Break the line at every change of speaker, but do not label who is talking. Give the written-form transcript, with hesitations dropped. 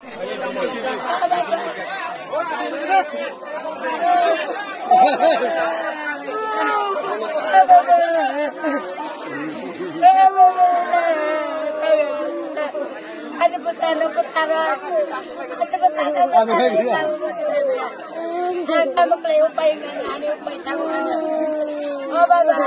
Ada pesanan petara, ada pesanan petara. Kamu play upay nga ano upay tawo. Oh baba.